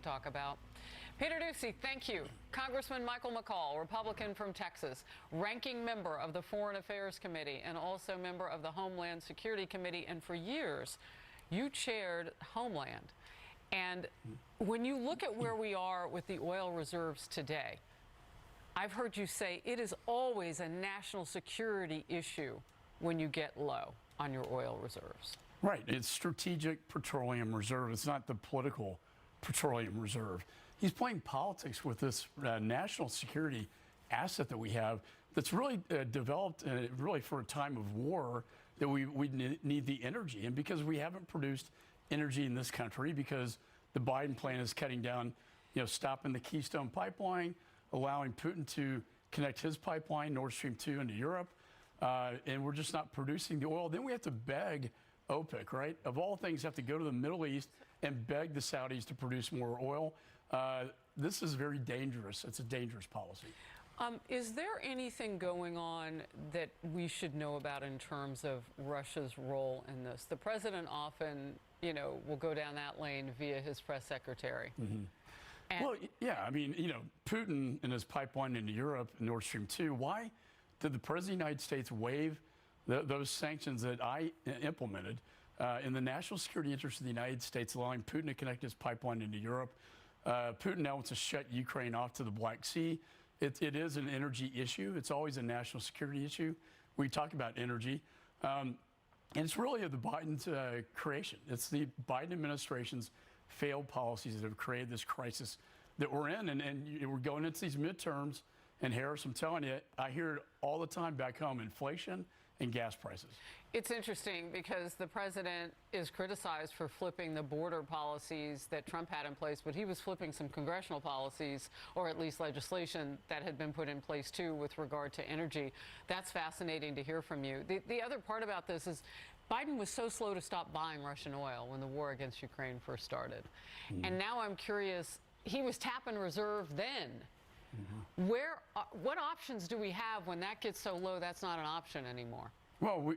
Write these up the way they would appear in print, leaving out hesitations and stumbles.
Talk about. Peter Doocy, thank you. Congressman Michael McCaul, Republican from Texas, ranking member of the Foreign Affairs Committee and also member of the Homeland Security Committee. And for years, you chaired Homeland. And when you look at where we are with the oil reserves today, I've heard you say it is always a national security issue when you get low on your oil reserves. Right. It's strategic petroleum reserve. It's not the political petroleum reserve. He's playing politics with this national security asset that we have that's really developed really for a time of war that we need the energy. And because we haven't produced energy in this country, because the Biden plan is cutting down, stopping the Keystone pipeline, allowing Putin to connect his pipeline, Nord Stream 2, into Europe, and we're just not producing the oil. Then we have to beg OPEC, right? Of all things, have to go to the Middle East and beg the Saudis to produce more oil. This is very dangerous. It's a dangerous policy. Is there anything going on that we should know about in terms of Russia's role in this? The president often, will go down that lane via his press secretary. Mm-hmm. Well, yeah, I mean, Putin and his pipeline into Europe, Nord Stream 2, why did the president of the United States waive those sanctions that I implemented in the national security interest of the United States, allowing Putin to connect his pipeline into Europe? Putin now wants to shut Ukraine off to the Black Sea. It is an energy issue. It's always a national security issue. We talk about energy. And it's really the Biden's creation. It's the Biden administration's failed policies that have created this crisis that we're in. And we're going into these midterms. And Harris, I'm telling you, I hear it all the time back home, inflation and gas prices. It's interesting because the president is criticized for flipping the border policies that Trump had in place, but he was flipping some congressional policies, or at least legislation that had been put in place too with regard to energy. That's fascinating to hear from you. The other part about this is Biden was so slow to stop buying Russian oil when the war against Ukraine first started. And now I'm curious, he was tapping reserve then. What options do we have when that gets so low that's not an option anymore? Well,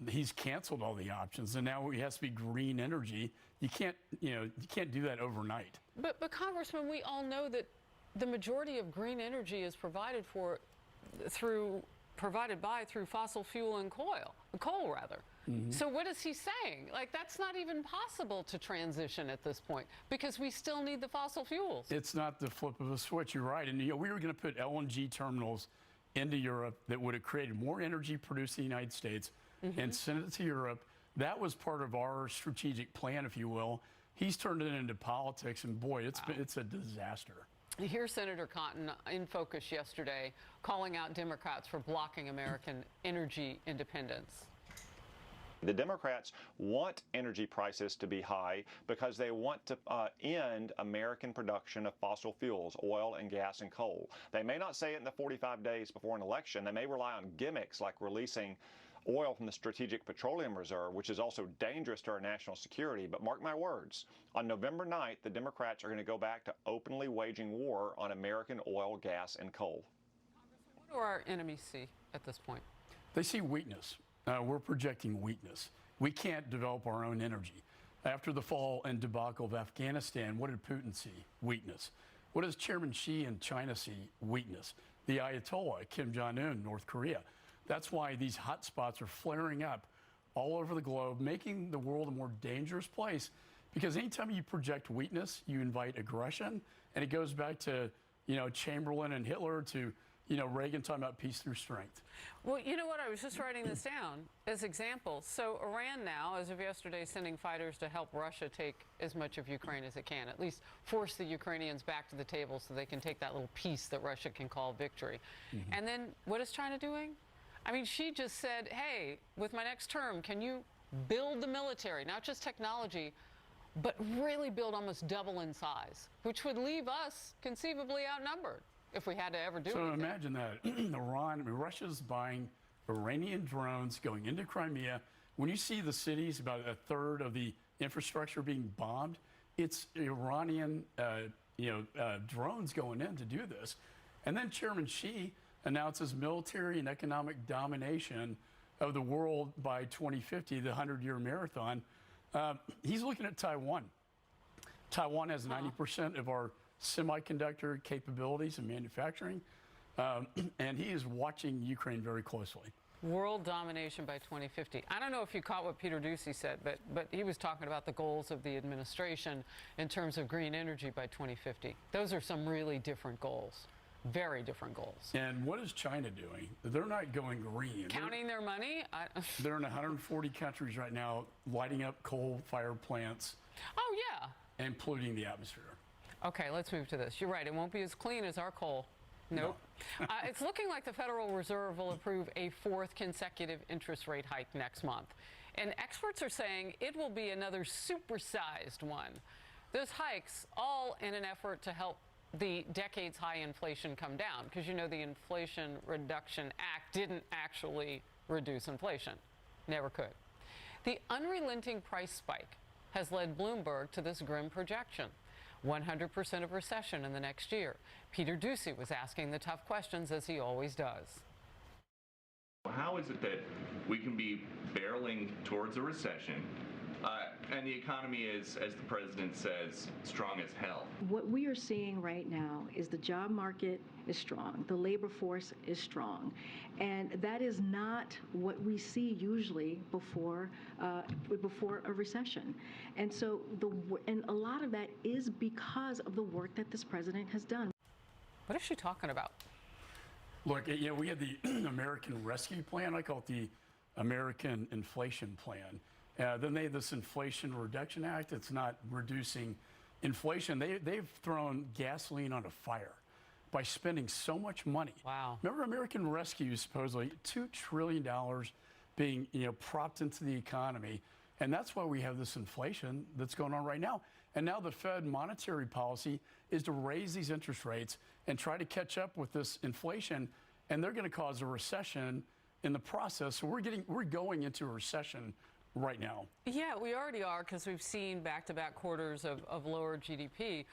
he's canceled all the options, and now it has to be green energy. You can't do that overnight. But Congressman, we all know that the majority of green energy is provided through fossil fuel and coal rather. So what is he saying? Like, that's not even possible to transition at this point because we still need the fossil fuels. It's not the flip of a switch. You're right. And we were going to put LNG terminals into Europe that would have created more energy produced in the United States and sent it to Europe. That was part of our strategic plan, if you will. He's turned it into politics, and boy, it's a disaster. Here's Senator Cotton in focus yesterday calling out Democrats for blocking American energy independence. The Democrats want energy prices to be high because they want to end American production of fossil fuels, oil and gas and coal. They may not say it in the 45 days before an election. They may rely on gimmicks like releasing oil from the Strategic Petroleum Reserve, which is also dangerous to our national security. But mark my words, on November 9th, the Democrats are going to go back to openly waging war on American oil, gas, and coal. Congressman, what do our enemies see at this point? They see weakness. We're projecting weakness. We can't develop our own energy. After the fall and debacle of Afghanistan, what did Putin see? Weakness. What does Chairman Xi in China see? Weakness. The Ayatollah, Kim Jong-un, North Korea. That's why these hot spots are flaring up all over the globe, making the world a more dangerous place. Because anytime you project weakness, you invite aggression. And it goes back to, Chamberlain and Hitler to Reagan talking about peace through strength. Well, you know what? I was just writing this down as examples. So Iran now, as of yesterday, sending fighters to help Russia take as much of Ukraine as it can, at least force the Ukrainians back to the table so they can take that little piece that Russia can call victory. And then what is China doing? I mean, she just said, hey, with my next term, can you build the military, not just technology, but really build almost double in size, which would leave us conceivably outnumbered if we had to ever do it. So imagine that. Russia's buying Iranian drones going into Crimea. When you see the cities, about a third of the infrastructure being bombed, it's Iranian drones going in to do this. And then Chairman Xi announces military and economic domination of the world by 2050, the 100-year marathon. He's looking at Taiwan. Taiwan has 90% of our semiconductor capabilities and manufacturing, and he is watching Ukraine very closely. World domination by 2050. I don't know if you caught what Peter Doocy said, but he was talking about the goals of the administration in terms of green energy by 2050. Those are some really different goals. Very different goals. And what is China doing? They're not going green. Counting their money? They're in 140 countries right now, lighting up coal-fired plants. Oh, yeah. And polluting the atmosphere. Okay, let's move to this. You're right. It won't be as clean as our coal. Nope. No. It's looking like the Federal Reserve will approve a fourth consecutive interest rate hike next month. And experts are saying it will be another supersized one. Those hikes, all in an effort to help the decades high inflation come down, because you know the Inflation Reduction Act didn't actually reduce inflation. Never could. The unrelenting price spike has led Bloomberg to this grim projection. 100% of recession in the next year. Peter Doocy was asking the tough questions, as he always does. How is it that we can be barreling towards a recession and the economy is, as the president says, strong as hell? What we are seeing right now is the job market is strong, the labor force is strong, and that is not what we see usually before a recession. And so, and a lot of that is because of the work that this president has done. What is she talking about? Look, you know, we had the American Rescue Plan. I call it the American Inflation Plan. Then they have this Inflation Reduction Act. It's not reducing inflation. They've thrown gasoline on a fire by spending so much money. Wow. Remember American Rescue, supposedly $2 trillion being, you know, propped into the economy. And that's why we have this inflation that's going on right now. And now the Fed monetary policy is to raise these interest rates and try to catch up with this inflation. And they're going to cause a recession in the process. So we're going into a recession right now. Yeah, we already are, because we've seen back-to-back quarters of lower GDP.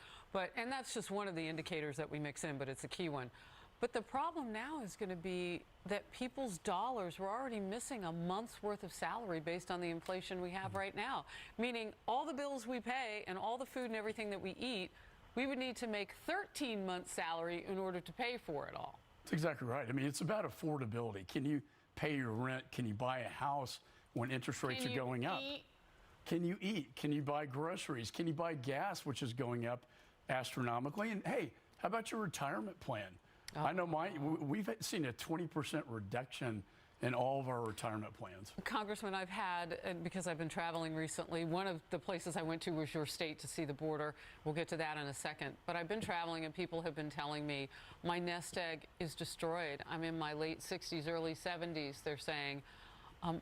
And that's just one of the indicators that we mix in, but it's a key one. But the problem now is going to be that people's dollars, we're already missing a month's worth of salary based on the inflation we have right now. Meaning all the bills we pay and all the food and everything that we eat, we would need to make 13 months' salary in order to pay for it all. That's exactly right. I mean, it's about affordability. Can you pay your rent? Can you buy a house when interest rates are going up? Can you eat? Can you buy groceries? Can you buy gas, which is going up astronomically? And hey, how about your retirement plan? I know we've seen a 20% reduction in all of our retirement plans. Congressman, I've had, because I've been traveling recently, one of the places I went to was your state to see the border. We'll get to that in a second. But I've been traveling and people have been telling me my nest egg is destroyed. I'm in my late 60s, early 70s. They're saying,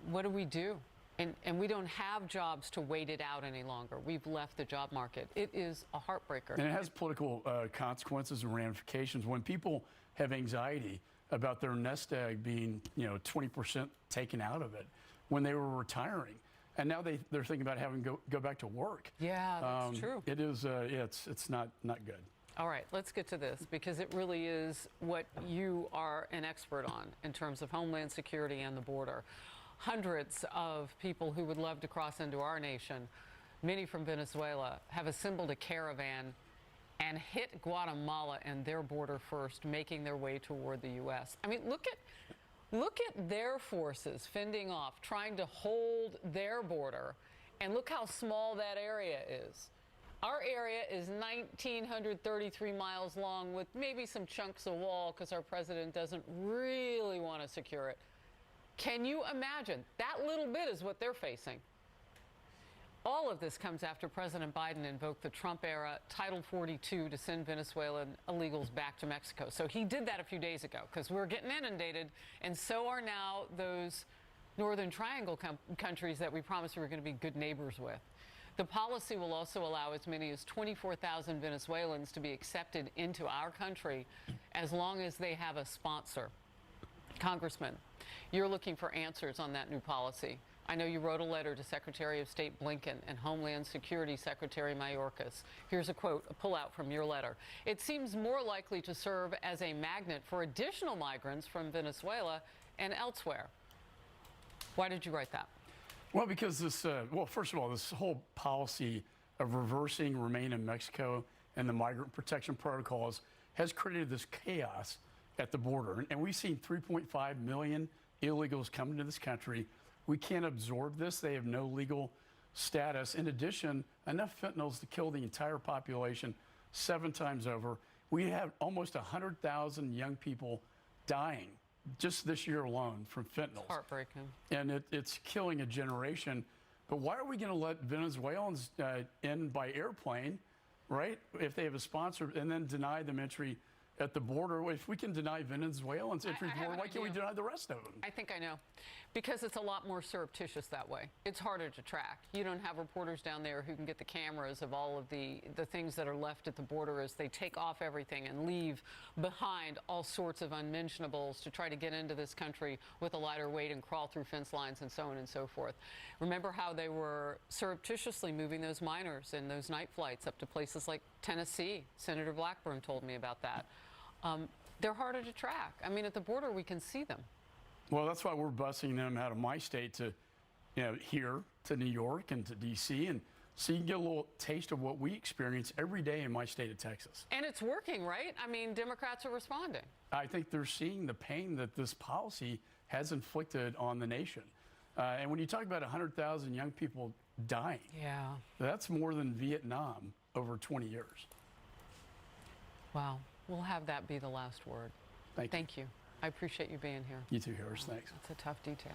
what do we do? And we don't have jobs to wait it out any longer. We've left the job market. It is a heartbreaker. And it has political consequences and ramifications. When people have anxiety about their nest egg being, 20% taken out of it when they were retiring, and now they're thinking about having to go back to work. Yeah, that's true. It is. It's not good. All right, let's get to this, because it really is what you are an expert on in terms of homeland security and the border. Hundreds of people who would love to cross into our nation, many from Venezuela, have assembled a caravan and hit Guatemala and their border first, making their way toward the U.S. I mean, look at their forces fending off, trying to hold their border, and look how small that area is. Our area is 1,933 miles long, with maybe some chunks of wall because our president doesn't really want to secure it. Can you imagine? That little bit is what they're facing. All of this comes after President Biden invoked the Trump-era Title 42 to send Venezuelan illegals back to Mexico. So he did that a few days ago, because we're getting inundated, and so are now those Northern Triangle countries that we promised we were going to be good neighbors with. The policy will also allow as many as 24,000 Venezuelans to be accepted into our country as long as they have a sponsor. Congressman, you're looking for answers on that new policy. I know you wrote a letter to Secretary of State Blinken and Homeland Security Secretary Mayorkas. Here's a quote, a pullout from your letter. It seems more likely to serve as a magnet for additional migrants from Venezuela and elsewhere. Why did you write that? Well, because this, first of all, this whole policy of reversing remain in Mexico and the migrant protection protocols has created this chaos at the border. And we've seen 3.5 million illegals come into this country. We can't absorb this. They have no legal status. In addition, enough fentanyls to kill the entire population 7 times over. We have almost 100,000 young people dying just this year alone from fentanyl. Heartbreaking. And it's killing a generation. But why are we going to let Venezuelans in by airplane, right, if they have a sponsor, and then deny them entry at the border? If we can deny Venezuelans entry at the border, why can't we deny the rest of them? I think I know. Because it's a lot more surreptitious that way. It's harder to track. You don't have reporters down there who can get the cameras of all of the things that are left at the border as they take off everything and leave behind all sorts of unmentionables to try to get into this country with a lighter weight and crawl through fence lines and so on and so forth. Remember how they were surreptitiously moving those minors in those night flights up to places like Tennessee? Senator Blackburn told me about that. They're harder to track. I mean, at the border, we can see them. Well, that's why we're busing them out of my state to, here to New York and to D.C. and so you can get a little taste of what we experience every day in my state of Texas. And it's working, right? I mean, Democrats are responding. I think they're seeing the pain that this policy has inflicted on the nation. And when you talk about 100,000 young people dying, yeah, that's more than Vietnam over 20 years. Wow. We'll have that be the last word. Thank you. Thank you. I appreciate you being here. You too, Harris. Thanks. That's a tough detail.